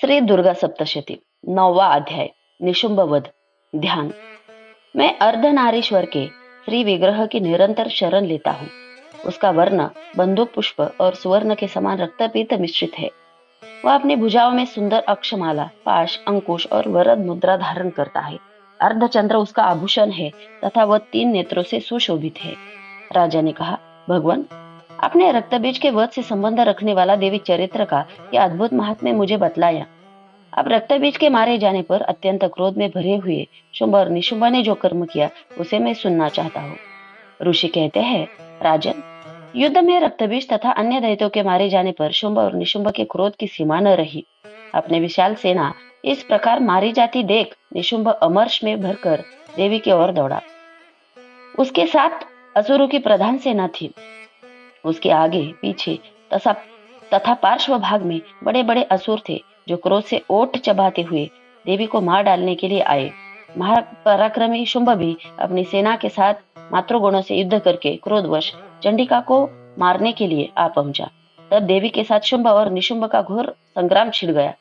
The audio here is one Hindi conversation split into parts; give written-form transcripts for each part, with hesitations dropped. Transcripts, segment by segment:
श्री दुर्गा सप्तशती 9वां अध्याय निशुंभ वध। ध्यान। मैं अर्धनारीश्वर के श्री विग्रह की निरंतर शरण लेता हूँ। उसका वर्ण बंदूक पुष्प और सुवर्ण के समान रक्तपीत मिश्रित है। वह अपनी भुजाओं में सुंदर अक्षमाला, पाश, अंकुश और वरद मुद्रा धारण करता है। अर्धचंद्र उसका आभूषण है तथा वह 3 नेत्रों से सुशोभित है। राजा ने कहा, भगवान, आपने रक्तबीज के वध से संबंध रखने वाला देवी चरित्र का यह अद्भुत महात्म्य मुझे बतलाया। अब रक्तबीज के मारे जाने पर अत्यंत क्रोध में भरे हुए शुंभ और निशुंभ ने जो कर्म किया उसे मैं सुनना चाहता हूँ। ऋषि कहते हैं, राजन, युद्ध में रक्तबीज तथा अन्य दैत्यों के मारे जाने पर शुंभ और निशुंभ के क्रोध की सीमा न रही। अपने विशाल सेना इस प्रकार मारी जाती देख निशुंभ अमर्ष में भरकर देवी की ओर दौड़ा। उसके साथ असुरों की प्रधान सेना थी। उसके आगे पीछे तथा पार्श्व भाग में बड़े बड़े असुर थे जो क्रोध से ओठ चबाते हुए देवी को मार डालने के लिए आए। महापराक्रमी शुंभ भी अपनी सेना के साथ मातृगुणों से युद्ध करके क्रोधवश चंडिका को मारने के लिए आ पहुंचा। तब देवी के साथ शुंभ और निशुंभ का घोर संग्राम छिड़ गया।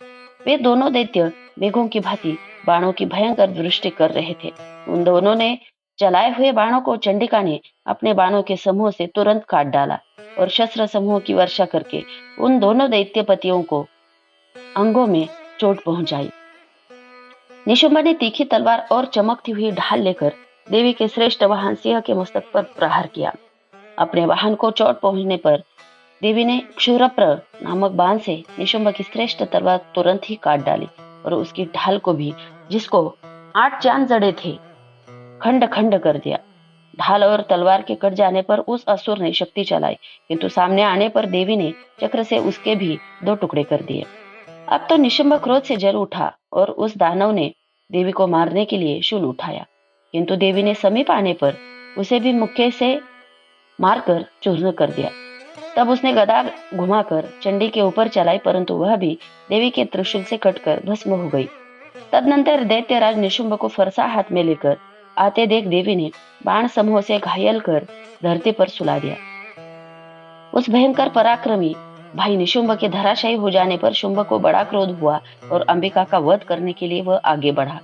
वे दोनों दैत्य मेघों की भांति बाणों की भयंकर वृष्टि कर रहे थे। उन दोनों ने चलाए हुए बाणों को चंडिका ने अपने बाणों के समूह से तुरंत काट डाला और शस्त्र समूह की वर्षा करके उन दोनों दैत्यपतियों को अंगों में चोट पहुंचाई। निशुंभ ने तीखी तलवार और चमकती हुई ढाल लेकर देवी के श्रेष्ठ वाहन सिंह के मस्तक पर प्रहार किया। अपने वाहन को चोट पहुंचने पर देवी ने क्षुरप्र नामक बाण से निशुंभ की श्रेष्ठ तलवार तुरंत ही काट डाली और उसकी ढाल को भी, जिसको 8 चांद जड़े थे, खंड खंड कर दिया। ढाल और तलवार के कट जाने पर उस असुर ने शक्ति चलाई, किंतु सामने आने पर देवी ने चक्र से उसके भी 2 टुकड़े कर दिए। अब तो निशुंभ क्रोध से जल उठा और उस दानव ने देवी को मारने के लिए शूल उठाया, किंतु देवी ने समीप आने पर उसे भी मुक्के से मारकर चूर्ण कर दिया। तब उसने गदा घुमाकर चंडी के ऊपर चलाई, परंतु वह भी देवी के त्रिशूल से कटकर भस्म हो गई। तदनंतर दैत्यराज निशुंभ को फरसा हाथ में लेकर आते देख देवी ने बाण समूह से घायल कर धरती पर सुला दिया। उस भयंकर पराक्रमी भाई निशुंभ के धराशायी हो जाने पर शुंभ को बड़ा क्रोध हुआ और अंबिका का वध करने के लिए वह आगे बढ़ा।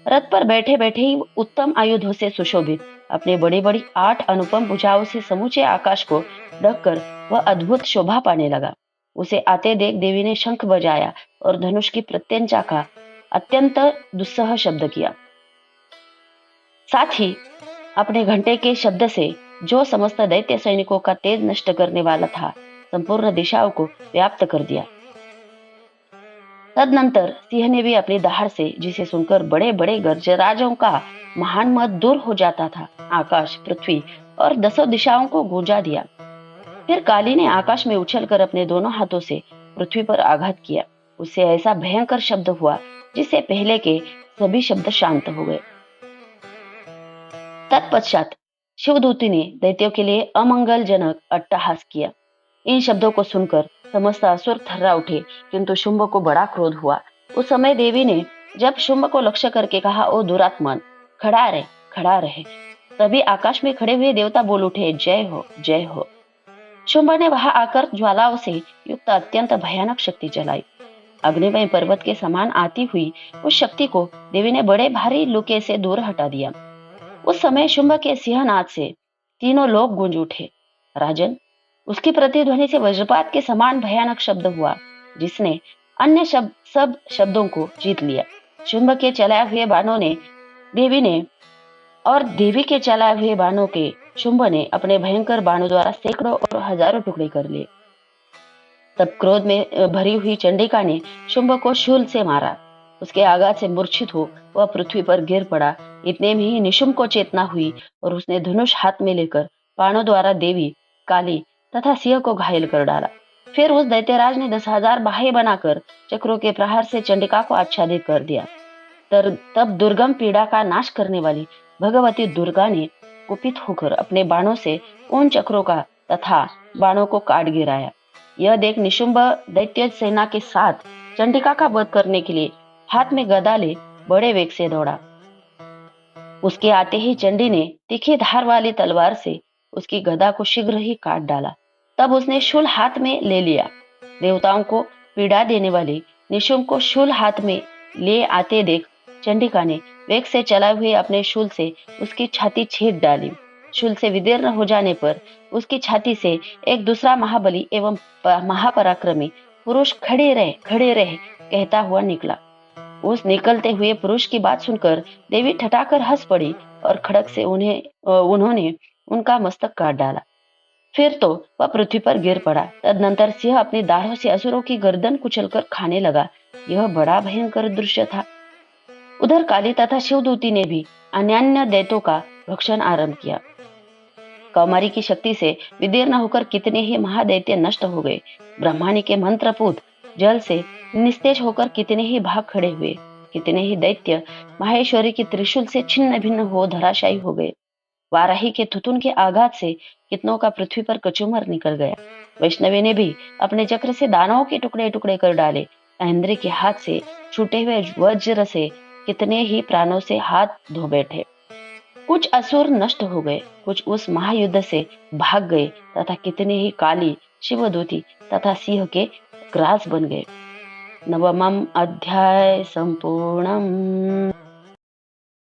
रथ पर बैठे बैठे ही उत्तम आयुधों से सुशोभित अपने बड़ी बड़ी 8 अनुपम भुजाओं से समूचे आकाश को ढककर वह अद्भुत शोभा पाने लगा। उसे आते देख देवी ने शंख बजाया और धनुष की प्रत्यंचा का अत्यंत दुस्सह शब्द किया। साथ ही अपने घंटे के शब्द से जो समस्त दैत्य सैनिकों का तेज नष्ट करने वाला था, संपूर्ण दिशाओं को व्याप्त कर दिया। तदनंतर सिंह ने भी अपनी दहाड़ से, जिसे सुनकर बड़े बड़े गजराजों का महान मद दूर हो जाता था, आकाश, पृथ्वी और 10 दिशाओं को गूंजा दिया। फिर काली ने आकाश में उछलकर अपने दोनों हाथों से पृथ्वी पर आघात किया। उससे ऐसा भयंकर शब्द हुआ जिससे पहले के सभी शब्द शांत हो गए। तत्पश्चात शिवदूती ने दैत्यों के लिए अमंगलजनक अट्टहास किया। इन शब्दों को सुनकर समस्त असुर थर्रा उठे, किंतु शुंभ को बड़ा क्रोध हुआ। उस समय देवी ने जब शुंभ को लक्ष्य करके कहा, ओ दुरात्मन, खड़ा रहे, खड़ा रहे। तभी आकाश में खड़े हुए देवता बोल उठे, जय हो, जय हो। शुंभ ने वहां आकर ज्वालाओं से युक्त अत्यंत भयानक शक्ति चलाई। अग्निमय पर्वत के समान आती हुई उस शक्ति को देवी ने बड़े भारी लुके से दूर हटा दिया। उस समय शुंभ के सिंहनाद से तीनों लोग गूंज उठे। राजन, उसकी प्रतिध्वनि से वज्रपात के समान भयानक शब्द हुआ, जिसने अन्य सब शब्दों को जीत लिया। शुंभ के चलाए हुए बाणों ने देवी के चलाए हुए बाणों के शुंभ ने अपने भयंकर बाणों द्वारा सैकड़ों और हजारों टुकड़े कर लिए। तब क्रोध में भरी हुई चंडिका ने शुंभ को शूल से मारा। उसके आघात से मूर्छित हो वह पृथ्वी पर गिर पड़ा। इतने में ही निशुंभ को चेतना हुई और उसने धनुष हाथ में लेकर बाणों द्वारा देवी, काली तथा सिंह को घायल कर डाला। फिर उस दैत्यराज ने 10,000 बाहें बनाकर चक्रों के प्रहार से चंडिका को आच्छादित कर दिया। तब दुर्गम पीड़ा का नाश करने वाली भगवती दुर्गा ने कुपित होकर अपने बाणों से उन चक्रों का तथा बाणों को काट गिराया। यह देख निशुंभ दैत्य सेना के साथ चंडिका का वध करने के लिए हाथ में गदा ले बड़े वेग से दौड़ा। उसके आते ही चंडी ने तीखी धार वाली तलवार से उसकी गदा को शीघ्र ही काट डाला। तब उसने शूल हाथ में ले लिया। देवताओं को पीड़ा देने वाली निशुम्भ को शूल हाथ में ले आते देख चंडिका ने वेग से चलाए हुए अपने शूल से उसकी छाती छेद डाली। शूल से विदीर्ण हो जाने पर उसकी छाती से एक दूसरा महाबली एवं महापराक्रमी पुरुष खड़े रहे कहता हुआ निकला। उस निकलते हुए पुरुष की बात सुनकर देवी ठठाकर हंस पड़ी और खड़क से उन्होंने उनका मस्तक काट डाला। फिर तो वह पृथ्वी पर गिर पड़ा। तदनंतर सिंह अपनी दाढ़ों से असुरों की गर्दन कुचलकर खाने लगा। यह बड़ा भयंकर दृश्य था। उधर काली तथा शिवदूती ने भी अन्यान्य दैत्यों का भक्षण आरंभ किया। कौमारी की शक्ति से विदीर्ण होकर कितने ही महादैत्य नष्ट हो गए। ब्रह्माणी के मंत्रपूत जल से निस्तेज होकर कितने ही भाग खड़े हुए। कितने ही दैत्य माहेश्वरी की त्रिशूल से छिन्न भिन्न हो धराशायी हो गए। वाराही के थुथुन के आघात से कितनों का पृथ्वी पर कचूमर निकल गया। वैष्णवी ने भी अपने चक्र से दानवों के टुकड़े टुकड़े कर डाले। इंद्र के हाथ से छूटे हुए वज्र से कितने ही प्राणों से हाथ धो बैठे। कुछ असुर नष्ट हो गए, कुछ उस महायुद्ध से भाग गए तथा कितने ही काली शिवदूती तथा सिंह के ग्रास बन गए। नवमम अध्याय संपूर्णम।